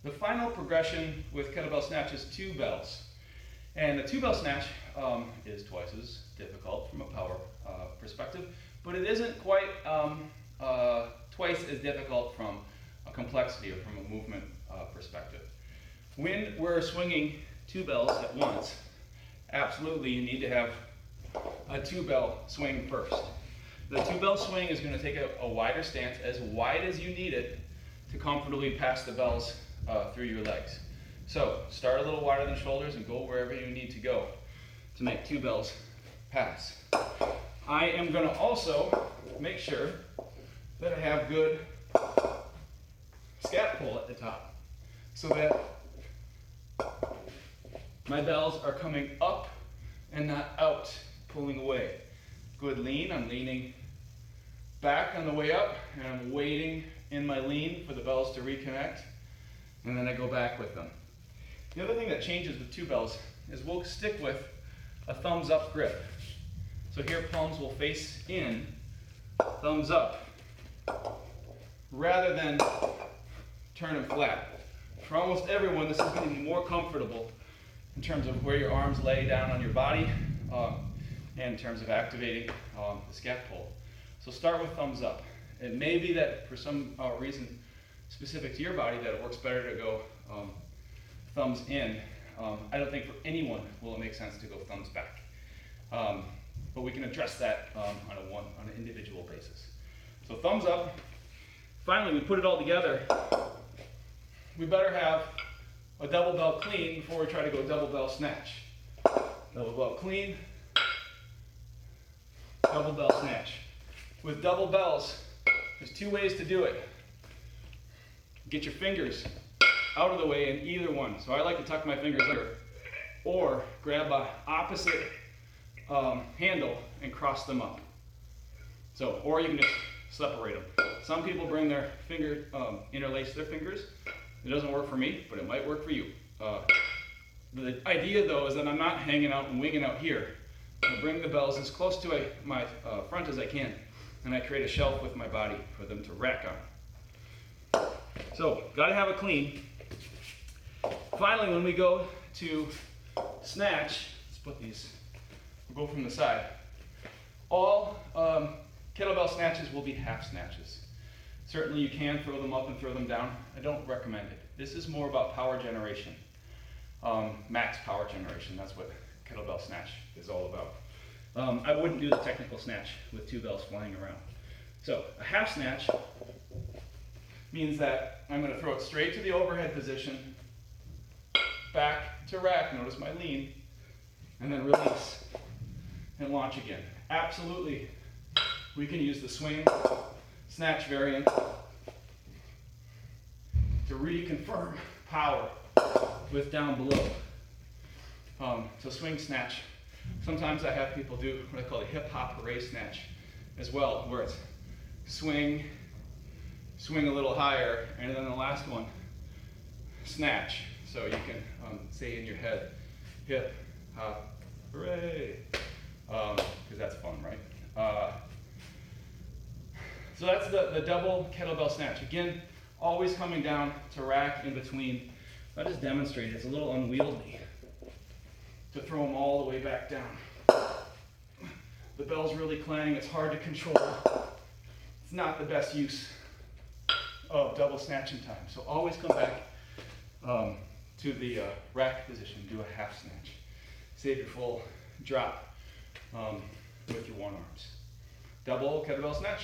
The final progression with kettlebell snatch is 2 bells. And the 2 bell snatch is twice as difficult from a power perspective, but it isn't quite twice as difficult from a complexity or from a movement perspective. When we're swinging 2 bells at once, absolutely you need to have a 2 bell swing first. The 2 bell swing is going to take a wider stance, as wide as you need it to comfortably pass the bells through your legs. So start a little wider than shoulders and go wherever you need to go to make 2 bells pass. I am going to also make sure that I have good scat pull at the top so that my bells are coming up and not out, pulling away. Good lean, I'm leaning back on the way up and I'm waiting in my lean for the bells to reconnect, and then I go back with them. The other thing that changes with 2 bells is we'll stick with a thumbs up grip. So here palms will face in, thumbs up, rather than turn them flat. For almost everyone, this is going to be more comfortable in terms of where your arms lay down on your body and in terms of activating the scat pull. So start with thumbs up. It may be that for some reason specific to your body that it works better to go thumbs in. I don't think for anyone will it make sense to go thumbs back. But we can address that on an individual basis. So thumbs up. Finally, we put it all together. We better have a double bell clean before we try to go double bell snatch. Double bell clean, double bell snatch. With double bells, there's 2 ways to do it. Get your fingers out of the way in either one. So I like to tuck my fingers under, or grab a opposite handle and cross them up. So, or you can just separate them. Some people bring their finger, interlace their fingers. It doesn't work for me, but it might work for you. The idea though is that I'm not hanging out and winging out here. I bring the bells as close to my front as I can, and I create a shelf with my body for them to rack on. So, gotta have it clean. Finally, when we go to snatch, let's put these, we'll go from the side. All kettlebell snatches will be half snatches. Certainly you can throw them up and throw them down. I don't recommend it. This is more about power generation, max power generation. That's what kettlebell snatch is all about. I wouldn't do the technical snatch with 2 bells flying around. So a half snatch means that I'm going to throw it straight to the overhead position, back to rack, notice my lean, and then release and launch again. Absolutely, we can use the swing snatch variant to reconfirm power with down below. So swing snatch, sometimes I have people do what I call a hip hop hooray snatch as well, where it's swing, swing a little higher, and then the last one, snatch. So you can say in your head, hip hop hooray, because that's fun, right? So that's the double kettlebell snatch. Again, always coming down to rack in between. I'll just demonstrate it. It's a little unwieldy to throw them all the way back down. The bell's really clang. It's hard to control. It's not the best use of double snatching time. So always come back to the rack position. Do a half snatch. Save your full drop with your 1 arms. Double kettlebell snatch.